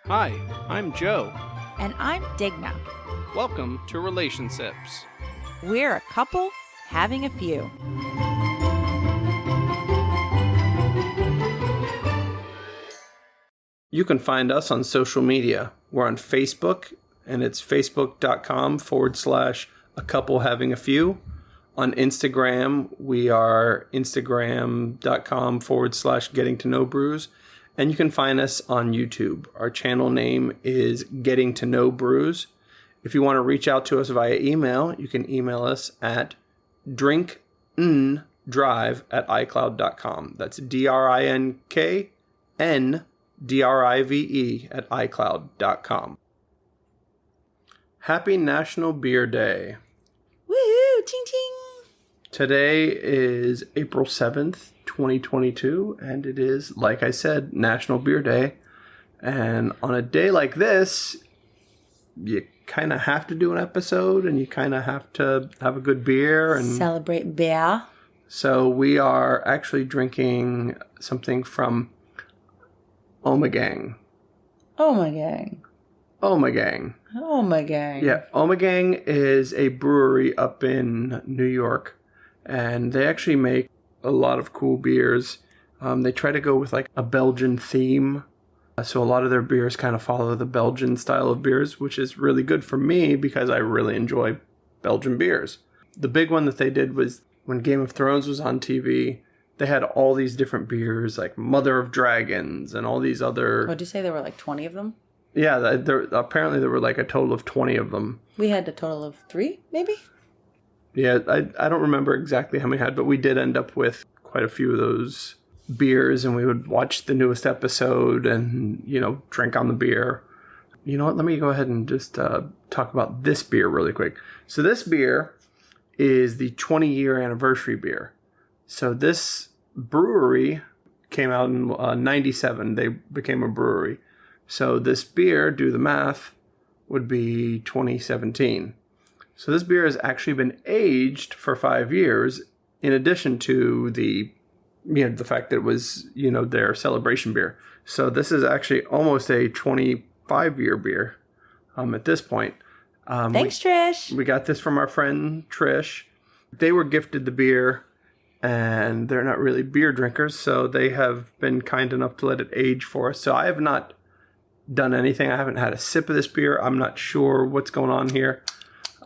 Hi, I'm Joe. And I'm Digna. Welcome to Relationships. We're a couple having a few. You can find us on social media. We're on Facebook, and it's facebook.com/a-couple-having-a-few. On Instagram, we are instagram.com/getting-to-know-brews. And you can find us on YouTube. Our channel name is Getting to Know Brews. If you want to reach out to us via email, you can email us at drinkndrive@icloud.com. That's drinkndrive@icloud.com. Happy National Beer Day. Woohoo! Ching ching! Today is April 7th, 2022, and it is, like I said, National Beer Day. And on a day like this, you kind of have to do an episode, and you kind of have to have a good beer. And celebrate beer. So we are actually drinking something from Ommegang. Ommegang. Ommegang. Ommegang. Yeah, Ommegang is a brewery up in New York, and they actually make a lot of cool beers. They try to go with like a Belgian theme. So a lot of their beers kind of follow the Belgian style of beers, which is really good for me because I really enjoy Belgian beers. The big one that they did was when Game of Thrones was on TV, they had all these different beers like Mother of Dragons and all these other... What did you say? There were like 20 of them? Yeah, apparently there were like a total of 20 of them. We had a total of 3, maybe? Yeah, I don't remember exactly how many we had, but we did end up with quite a few of those beers, and we would watch the newest episode and, drink on the beer. You know what? Let me go ahead and just talk about this beer really quick. So this beer is the 20-year anniversary beer. So this brewery came out in 97. They became a brewery. So this beer, do the math, would be 2017. So this beer has actually been aged for 5 years, in addition to the fact that it was, their celebration beer. So this is actually almost a 25-year beer at this point. Thanks, Trish. We got this from our friend Trish. They were gifted the beer, and they're not really beer drinkers, so they have been kind enough to let it age for us. So I have not done anything. I haven't had a sip of this beer. I'm not sure what's going on here.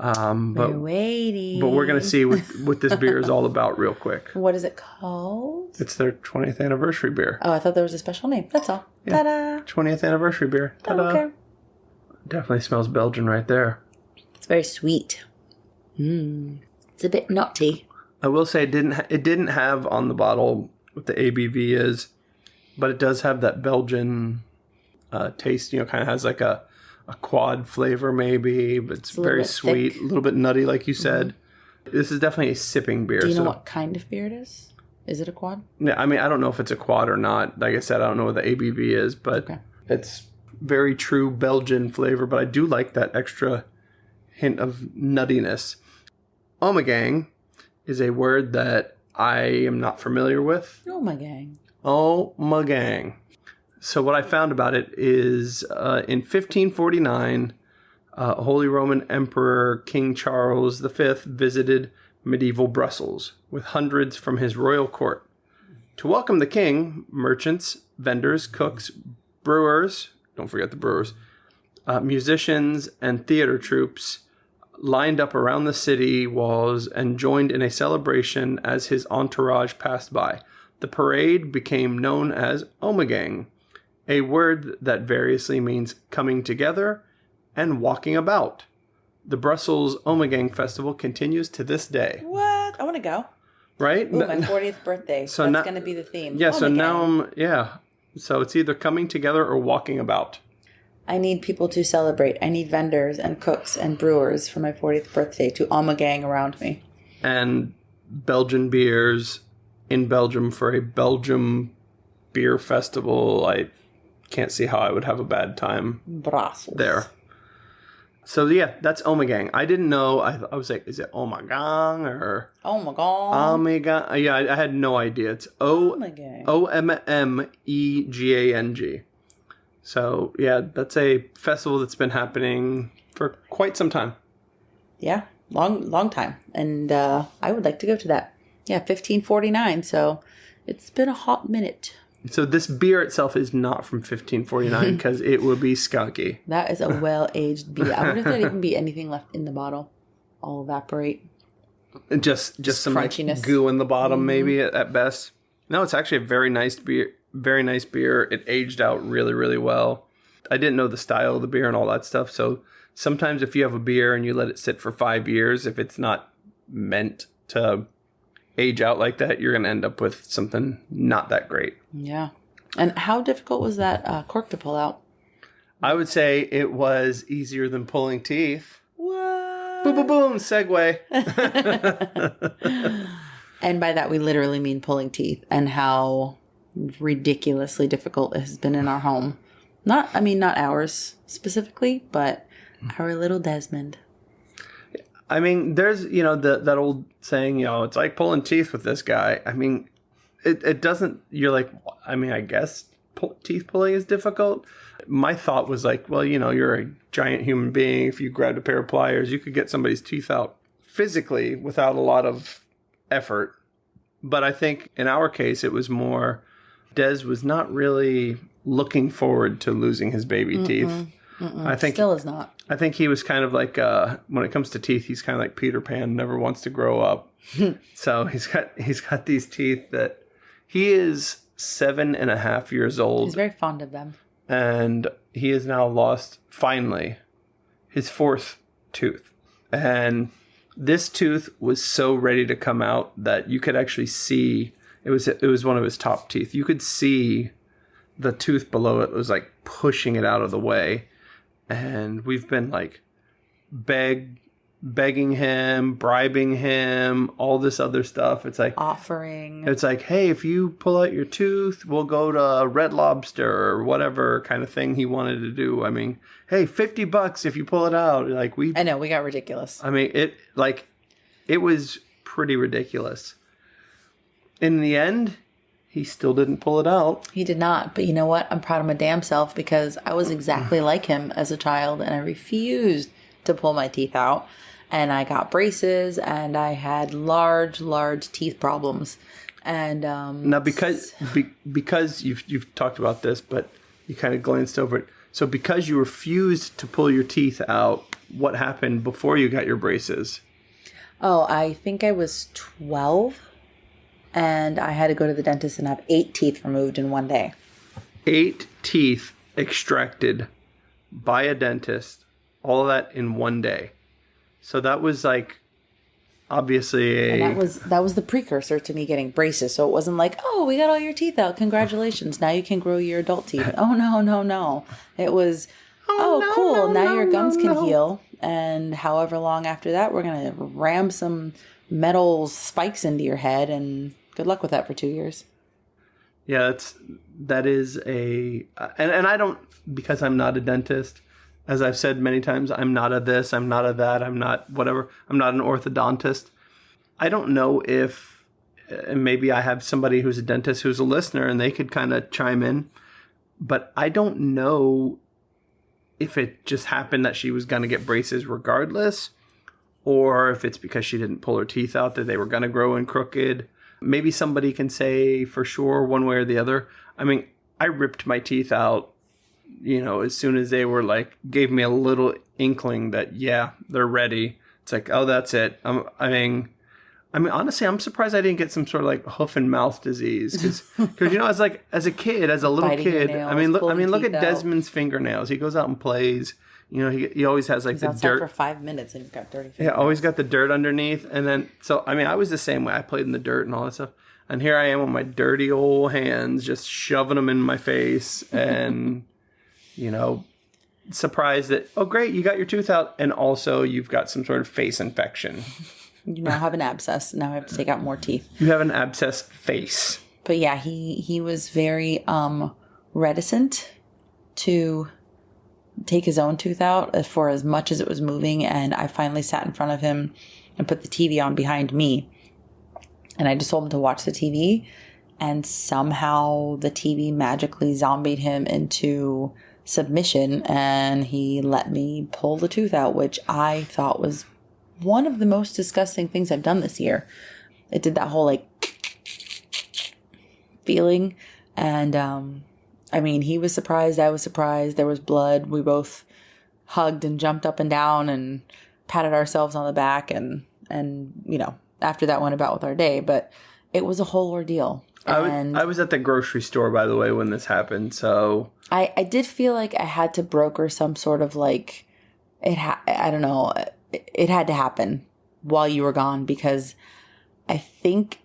But we're waiting. But we're going to see what this beer is all about real quick. What is it called? It's their 20th anniversary beer. Oh, I thought there was a special name. That's all. Yeah. Ta-da! 20th anniversary beer. Ta-da! Oh, okay. Definitely smells Belgian right there. It's very sweet. It's a bit nutty. I will say it didn't have on the bottle what the ABV is, but it does have that Belgian taste. Kind of has like a quad flavor maybe, but it's very sweet, a little bit nutty like you said. Mm-hmm. This is definitely a sipping beer. Do you know what kind of beer it is? Is it a quad? Yeah, I mean, I don't know if it's a quad or not. Like I said, I don't know what the ABV is, but It's very true Belgian flavor, but I do like that extra hint of nuttiness. Ommegang is a word that I am not familiar with. Ommegang. Ommegang. So what I found about it is in 1549, Holy Roman Emperor King Charles V visited medieval Brussels with hundreds from his royal court. To welcome the king, merchants, vendors, cooks, brewers, don't forget the brewers, musicians, and theater troupes lined up around the city walls and joined in a celebration as his entourage passed by. The parade became known as Ommegang, a word that variously means coming together and walking about. The Brussels Ommegang Festival continues to this day. What? I want to go. Right? Ooh, my 40th birthday. So that's going to be the theme. Yeah, so now so it's either coming together or walking about. I need people to celebrate. I need vendors and cooks and brewers for my 40th birthday to Ommegang around me. And Belgian beers in Belgium for a Belgium beer festival. I can't see how I would have a bad time Brussels. there. So yeah, that's Ommegang. I didn't know. I was like, is it Ommegang or Ommegang? Ommegang? Yeah, I had no idea. It's Ommegang. Ommegang. So, yeah, that's a festival that's been happening for quite some time. Yeah, long time. And I would like to go to that. Yeah, 1549. So it's been a hot minute. So this beer itself is not from 1549 because it would be skunky. That is a well-aged beer. I wonder if there'd even be anything left in the bottle. All evaporate. Just some crunchiness. like goo in the bottom, maybe at best. No, it's actually a very nice beer. Very nice beer. It aged out really, really well. I didn't know the style of the beer and all that stuff. So sometimes if you have a beer and you let it sit for 5 years, if it's not meant to age out like that, you're going to end up with something not that great. Yeah. And how difficult was that cork to pull out? I would say it was easier than pulling teeth. What? Boom, boom, boom, segue. And by that, we literally mean pulling teeth, and how ridiculously difficult it has been in our home. Not ours specifically, but our little Desmond. I mean, there's, that old saying, it's like pulling teeth with this guy. I mean, it doesn't, you're like, I guess teeth pulling is difficult. My thought was like, well, you're a giant human being. If you grabbed a pair of pliers, you could get somebody's teeth out physically without a lot of effort. But I think in our case, it was more, Des was not really looking forward to losing his baby teeth. I think still is not. I think he was kind of like, when it comes to teeth, he's kind of like Peter Pan, never wants to grow up. So he's got these teeth that he is 7.5 years old. He's very fond of them. And he has now lost, finally, his 4th tooth. And this tooth was so ready to come out that you could actually see, it was one of his top teeth. You could see the tooth below it was like pushing it out of the way. And we've been like begging him, bribing him, all this other stuff. It's like offering. It's like, hey, if you pull out your tooth, we'll go to Red Lobster or whatever kind of thing he wanted to do. I mean, hey, $50 if you pull it out. Like I know, we got ridiculous. I mean, it was pretty ridiculous. In the end, he still didn't pull it out. He did not. But you know what? I'm proud of my damn self, because I was exactly like him as a child, and I refused to pull my teeth out. And I got braces, and I had large teeth problems. And now because you've talked about this, but you kind of glanced over it. So because you refused to pull your teeth out, what happened before you got your braces? Oh, I think I was 12. And I had to go to the dentist and have 8 teeth removed in one day. 8 teeth extracted by a dentist, all of that in one day. So that was like, obviously And that was the precursor to me getting braces. So it wasn't like, oh, we got all your teeth out. Congratulations. Now you can grow your adult teeth. Oh, no. It was, cool. Now your gums can heal. And however long after that, we're going to ram some metal spikes into your head, and good luck with that for 2 years. Yeah, that is and I don't, because I'm not a dentist, as I've said many times, I'm not a this, I'm not a that, I'm not whatever, I'm not an orthodontist. I don't know if, and maybe I have somebody who's a dentist who's a listener and they could kind of chime in, but I don't know if it just happened that she was going to get braces regardless, or if it's because she didn't pull her teeth out that they were going to grow in crooked. Maybe somebody can say for sure one way or the other. I mean, I ripped my teeth out, as soon as they were like, gave me a little inkling that, yeah, they're ready. It's like, oh, that's it. I mean, honestly, I'm surprised I didn't get some sort of like hoof and mouth disease. Because, as a kid, as a little Biting kid, nails, look at Desmond's fingernails. He goes out and plays. He always has like He's the outside dirt for 5 minutes and he's got dirty fingers. Yeah, always got the dirt underneath. And then, I was the same way. I played in the dirt and all that stuff. And here I am with my dirty old hands just shoving them in my face and, surprised that, oh, great, you got your tooth out. And also you've got some sort of face infection. You now have an abscess. Now I have to take out more teeth. You have an abscess face. But yeah, he was very reticent to take his own tooth out for as much as it was moving. And I finally sat in front of him and put the TV on behind me. And I just told him to watch the TV. And somehow the TV magically zombied him into submission, and he let me pull the tooth out, which I thought was one of the most disgusting things I've done this year. It did that whole like feeling, and I mean, he was surprised, I was surprised, there was blood, we both hugged and jumped up and down and patted ourselves on the back, and you know, after that went about with our day. But it was a whole ordeal. And I was at the grocery store, by the way, when this happened, so I did feel like I had to broker some sort of like, I don't know, it had to happen while you were gone, because I think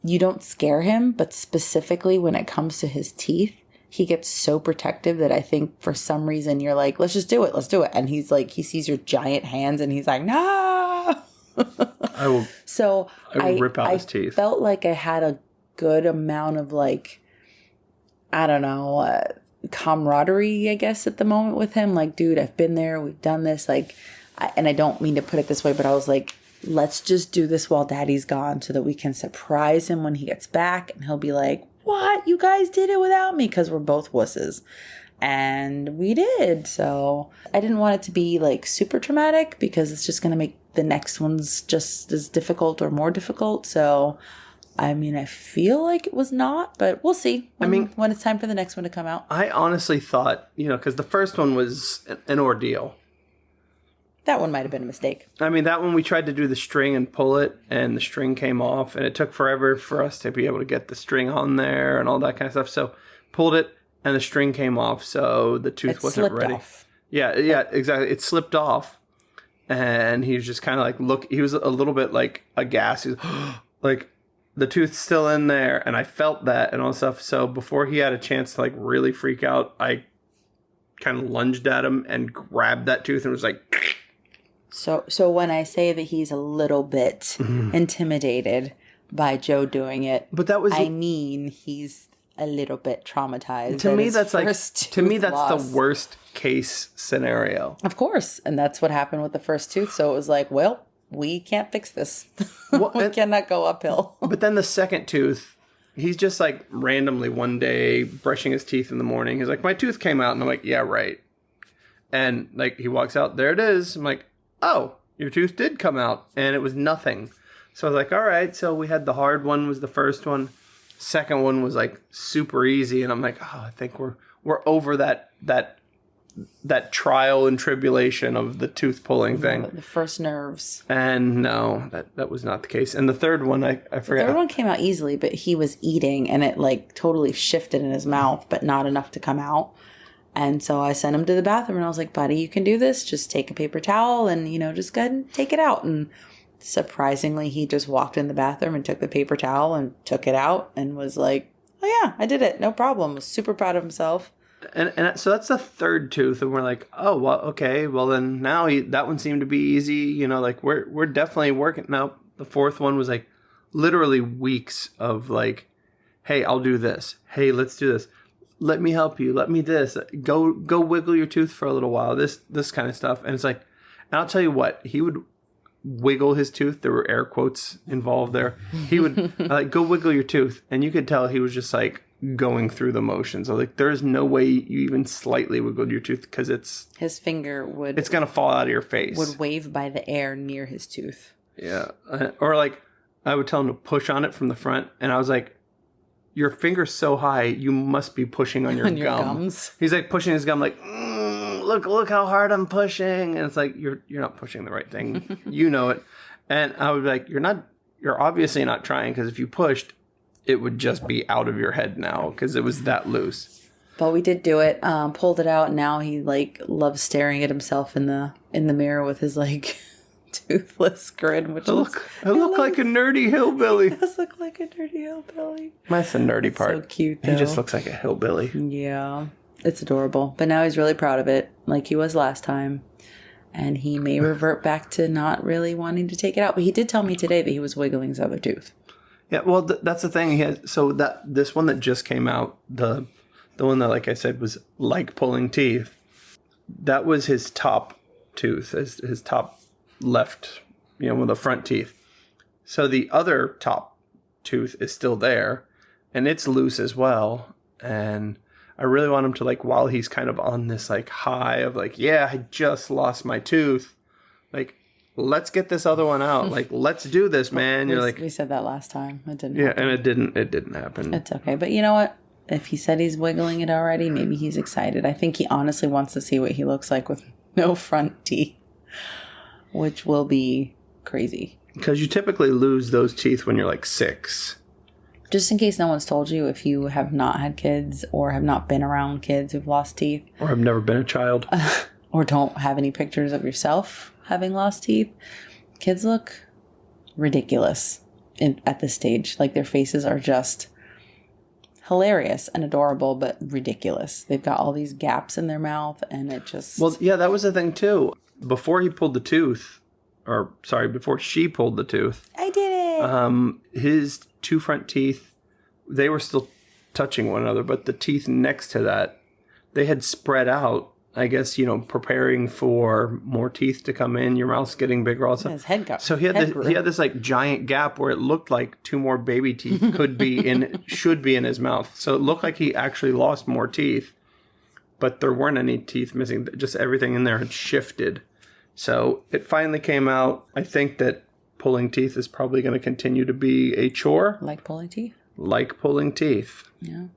you don't scare him, but specifically when it comes to his teeth, he gets so protective that I think for some reason you're like, let's do it. And he's like, he sees your giant hands and he's like, no. I will rip out his teeth. I felt like I had a good amount of like, I don't know, camaraderie, I guess, at the moment with him. Like, dude, I've been there. We've done this. Like, and I don't mean to put it this way, but I was like, let's just do this while daddy's gone so that we can surprise him when he gets back. And he'll be like, what? You guys did it without me? Because we're both wusses. And we did. So I didn't want it to be like super traumatic, because it's just going to make the next ones just as difficult or more difficult. So, I mean, I feel like it was not, but we'll see when it's time for the next one to come out. I honestly thought, because the first one was an ordeal. That one might have been a mistake. I mean, that one we tried to do the string and pull it, and the string came off, and it took forever for us to be able to get the string on there and all that kind of stuff. So pulled it, and the string came off, so the tooth wasn't ready. Off. Yeah, exactly. It slipped off, and he was just kind of like, he was a little bit like aghast. He was like, the tooth's still in there, and I felt that and all stuff. So before he had a chance to like really freak out, I kind of lunged at him and grabbed that tooth and was like... So when I say that he's a little bit intimidated by Joe doing it, I mean he's a little bit traumatized. To me, that's the worst case scenario. Of course, and that's what happened with the first tooth. So it was like, well, we can't fix this. We cannot go uphill. But then the second tooth, he's just like randomly one day brushing his teeth in the morning. He's like, my tooth came out, and I'm like, yeah, right. And like he walks out, there it is. I'm like, oh, your tooth did come out, and it was nothing. So I was like, all right. So we had the hard one was the first one. Second one was like super easy, and I'm like, oh, I think we're over that trial and tribulation of the tooth pulling thing. The first nerves. And no, that was not the case. And the third one, I forgot. The third one came out easily, but he was eating, and it like totally shifted in his mouth, but not enough to come out. And so I sent him to the bathroom, and I was like, buddy, you can do this. Just take a paper towel and, just go ahead and take it out. And surprisingly, he just walked in the bathroom and took the paper towel and took it out and was like, oh yeah, I did it. No problem. Was super proud of himself. And so that's the third tooth. And we're like, oh, well, okay. Well, then now that one seemed to be easy. Like we're definitely working. Now, the fourth one was like literally weeks of like, hey, I'll do this. Hey, let's do this. Let me help you. Let me this. Go wiggle your tooth for a little while. This kind of stuff. And it's like, and I'll tell you what, he would wiggle his tooth. There were air quotes involved there. He would like go wiggle your tooth, and you could tell he was just like going through the motions. So like, there's no way you even slightly wiggled your tooth, because his finger it's gonna fall out of your face. Would wave by the air near his tooth. Yeah, or like I would tell him to push on it from the front, and I was like, your finger's so high, you must be pushing on your gums. He's like pushing his gum, like, look how hard I'm pushing, and it's like you're not pushing the right thing, you know it. And I would be like, you're obviously not trying, because if you pushed, it would just be out of your head now, because it was that loose. But we did do it, pulled it out, and now he like loves staring at himself in the mirror with his like toothless grin, which I look like a nerdy hillbilly. He does look like a nerdy hillbilly. That's the nerdy part. So cute, though. He just looks like a hillbilly. Yeah, it's adorable. But now he's really proud of it, like he was last time. And he may revert back to not really wanting to take it out. But he did tell me today that he was wiggling his other tooth. Yeah, well, that's the thing. He has, so this one that just came out, the one that, like I said, was like pulling teeth, that was his top tooth, his top left, with the front teeth. So the other top tooth is still there, and it's loose as well. And I really want him to, like, while he's kind of on this, like, high of, like, yeah, I just lost my tooth. Like, let's get this other one out. Like, let's do this, man. You're like, we said that last time. It didn't yeah, happen. and it didn't happen. It's okay. But you know what? If he said he's wiggling it already, maybe he's excited. I think he honestly wants to see what he looks like with no front teeth, which will be crazy. Because you typically lose those teeth when you're like 6. Just in case no one's told you, if you have not had kids or have not been around kids who've lost teeth. Or have never been a child. Or don't have any pictures of yourself having lost teeth. Kids look ridiculous at this stage. Like their faces are just hilarious and adorable, but ridiculous. They've got all these gaps in their mouth and it just... Well, yeah, that was the thing too. Before he pulled the tooth, before she pulled the tooth. I did it! His 2 front teeth, they were still touching one another, but the teeth next to that, they had spread out. I guess, preparing for more teeth to come in. Your mouth's getting bigger also. His head got So he had this like giant gap where it looked like 2 more baby teeth should be in his mouth. So it looked like he actually lost more teeth, but there weren't any teeth missing. Just everything in there had shifted. So it finally came out. I think that pulling teeth is probably going to continue to be a chore. Like pulling teeth? Like pulling teeth. Yeah.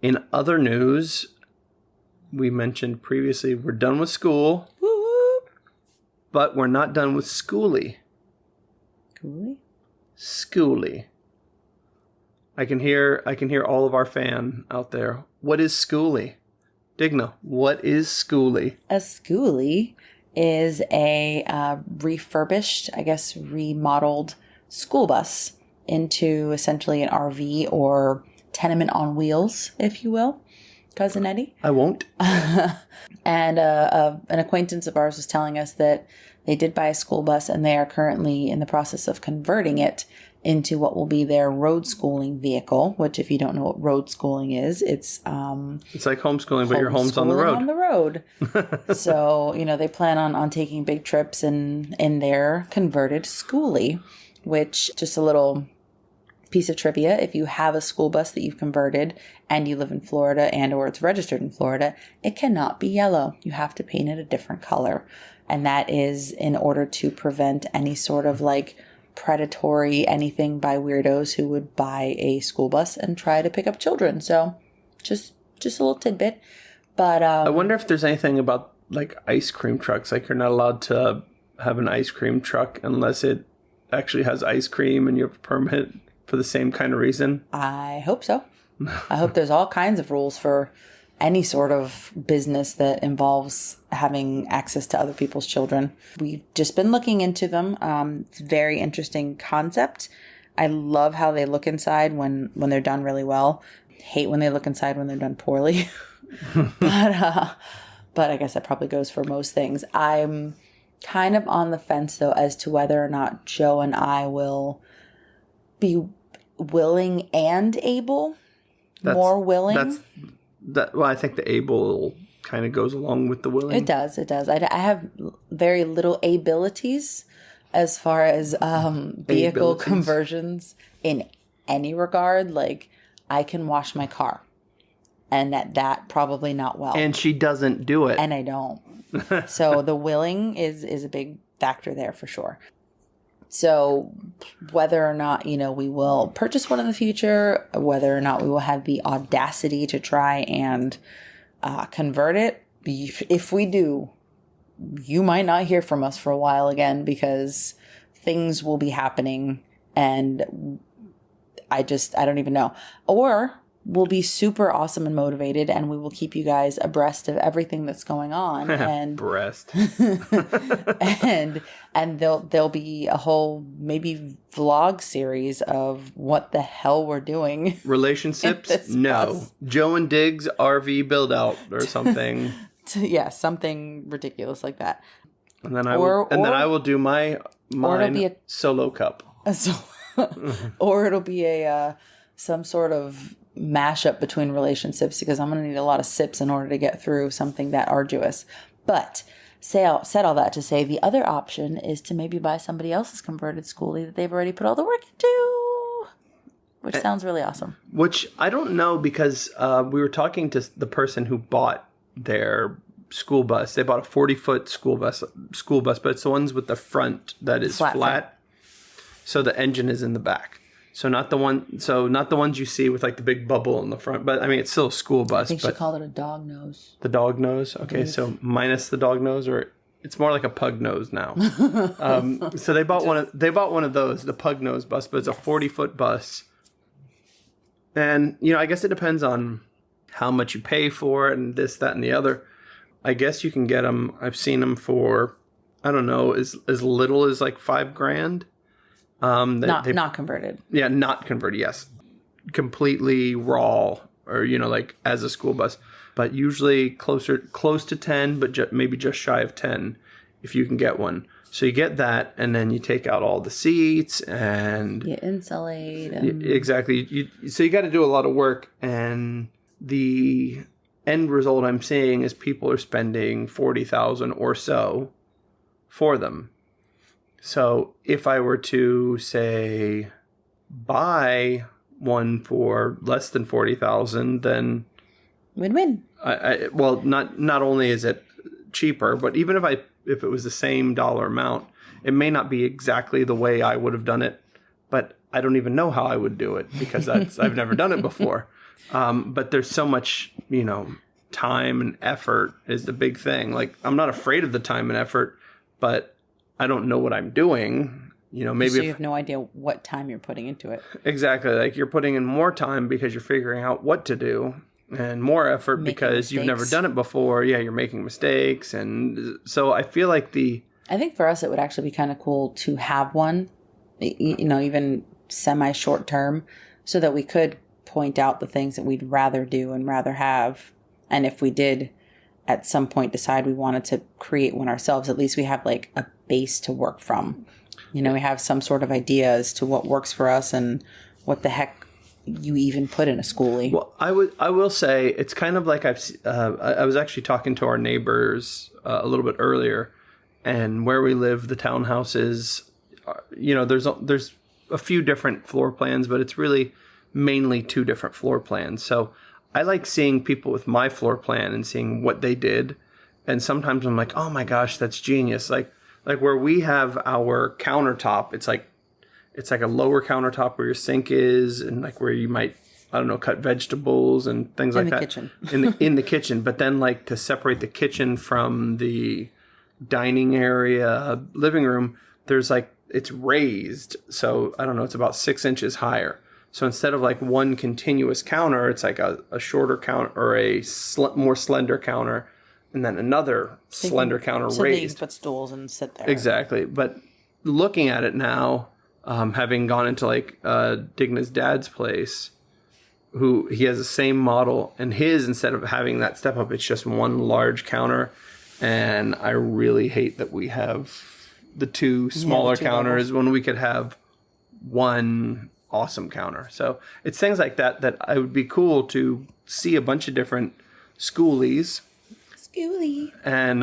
In other news, we mentioned previously, we're done with school. Woo-hoo. But we're not done with Skoolies. Skoolie? Skoolies. I can hear all of our fan out there. What is Skoolies? Digna, what is Skoolies? A skoolie is a refurbished, I guess remodeled school bus into essentially an RV or tenement on wheels, if you will. Cousin Eddie. I won't. And an acquaintance of ours was telling us that they did buy a school bus and they are currently in the process of converting it into what will be their road schooling vehicle, which if you don't know what road schooling is, it's like homeschooling, but your home's on the road. On the road. So, they plan on taking big trips in their converted skoolie, which, just a little piece of trivia, if you have a school bus that you've converted and you live in Florida and or it's registered in Florida, it cannot be yellow. You have to paint it a different color. And that is in order to prevent any sort of like predatory anything by weirdos who would buy a school bus and try to pick up children. So just a little tidbit. But I wonder if there's anything about like ice cream trucks. Like you're not allowed to have an ice cream truck unless it actually has ice cream and you have a permit for the same kind of reason. I hope so. I hope there's all kinds of rules for any sort of business that involves having access to other people's children. We've just been looking into them. It's a very interesting concept. I love how they look inside when they're done really well. Hate when they look inside when they're done poorly. But I guess that probably goes for most things. I'm kind of on the fence though as to whether or not Joe and I will be willing and able. More willing. Well, I think the able kind of goes along with the willing. It does. I have very little abilities as far as vehicle conversions in any regard. Like I can wash my car, and that probably not well. And she doesn't do it. And I don't. So the willing is a big factor there for sure. So whether or not, we will purchase one in the future, whether or not we will have the audacity to try and convert it, if we do, you might not hear from us for a while again because things will be happening and I don't even know. Or we'll be super awesome and motivated and we will keep you guys abreast of everything that's going on. And breast. and there'll be a whole maybe vlog series of what the hell we're doing. Relationships? No. Bus. Joe and Diggs RV build out or something. Yeah, something ridiculous like that. And then I will do mine solo cup. Or it'll be some sort of mashup between relationships because I'm going to need a lot of sips in order to get through something that arduous. But said all that to say the other option is to maybe buy somebody else's converted skoolie that they've already put all the work into. which sounds really awesome. Which I don't know because we were talking to the person who bought their school bus. They bought a 40-foot school bus, but it's the ones with the front that is flat. So the engine is in the back. So not the ones you see with like the big bubble in the front, but I mean it's still a school bus. I think she called it a dog nose. The dog nose. Okay, so minus the dog nose, or it's more like a pug nose now. So they bought one of those, the pug nose bus, but it's a 40-foot bus. And I guess it depends on how much you pay for it and this, that, and the other. I guess you can get them. I've seen them for, I don't know, as little as like $5,000. Not converted. Yeah, not converted. Yes, completely raw, or like as a school bus, but usually close to 10, but maybe just shy of 10, if you can get one. So you get that, and then you take out all the seats and you insulate. Exactly. So you got to do a lot of work, and the end result I'm seeing is people are spending $40,000 or so for them. So if I were to say buy one for less than $40,000, then win-win. Well, not only is it cheaper, but even if it was the same dollar amount, it may not be exactly the way I would have done it, but I don't even know how I would do it because I've never done it before. But there's so much, time and effort is the big thing. Like, I'm not afraid of the time and effort, but I don't know what I'm doing. Maybe so you have no idea what time you're putting into it. Exactly. Like, you're putting in more time because you're figuring out what to do, and more effort because you've never done it before. Yeah, you're making mistakes. And so I feel like I think for us, it would actually be kind of cool to have one, even semi-short term, so that we could point out the things that we'd rather do and rather have. And if we did at some point decide we wanted to create one ourselves, at least we have like a base to work from. We have some sort of idea as to what works for us and what the heck you even put in a skoolie. Well, I will say it's kind of like I was actually talking to our neighbors a little bit earlier, and where we live, the townhouses, there's a few different floor plans, but it's really mainly 2 different floor plans. So I like seeing people with my floor plan and seeing what they did, and sometimes I'm like, oh my gosh, that's genius. Like where we have our countertop, it's like a lower countertop where your sink is, and like where you might, I don't know, cut vegetables and things like that. Kitchen. in the kitchen. But then like to separate the kitchen from the dining area, living room, there's like, it's raised. So I don't know, it's about 6 inches higher. So instead of like one continuous counter, it's like a shorter counter or a more slender counter, and then another slender counter so raised. So you can put stools and sit there. Exactly. But looking at it now, having gone into like Digna's dad's place, who he has the same model, and his, instead of having that step up, it's just one large counter. And I really hate that we have the 2 smaller counters when we could have one awesome counter. So it's things like that I would be cool to see a bunch of different skoolies. Skoolie. And,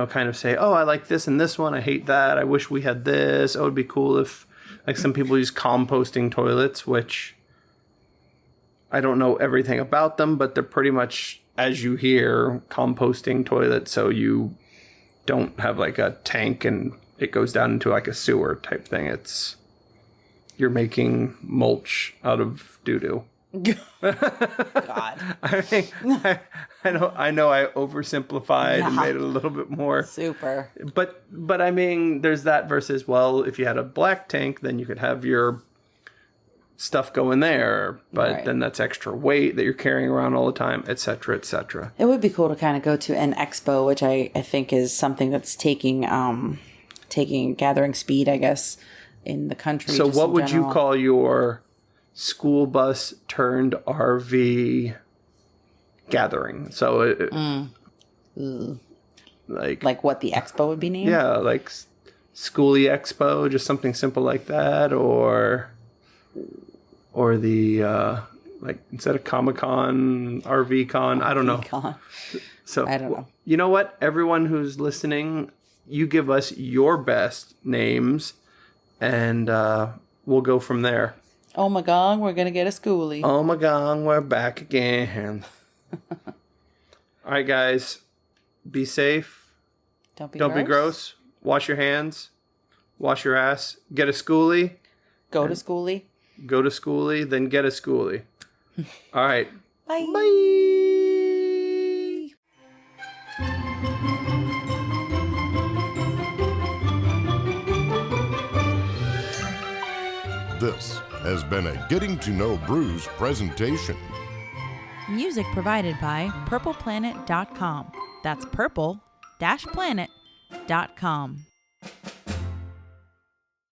kind of say, oh, I like this and this one. I hate that. I wish we had this. Oh, it would be cool if, like, some people use composting toilets, which I don't know everything about them, but they're pretty much, as you hear, composting toilets. So you don't have, like, a tank and it goes down into, like, a sewer type thing. You're making mulch out of doo-doo. God. I know I oversimplified and made it a little bit more. Super. But I mean, there's that versus, well, if you had a black tank, then you could have your stuff go in there. But then that's extra weight that you're carrying around all the time, et cetera, et cetera. It would be cool to kind of go to an expo, which I think is something that's gathering speed, I guess, in the country. So what would you call your school bus turned RV gathering? So like what the expo would be named? Yeah, like Skoolie Expo, just something simple like that, or the like instead of Comic-Con, RV Con, I don't know. So I don't know. You know what? Everyone who's listening, you give us your best names, and we'll go from there. Ommegang, we're going to get a skoolie. Ommegang, we're back again. All right, guys. Be safe. Don't be gross. Wash your hands. Wash your ass. Get a skoolie. Go to skoolie. Go to skoolie, then get a skoolie. All right. Bye. Bye. This has been a Getting to Know Brews presentation. Music provided by purpleplanet.com. That's purple-planet.com.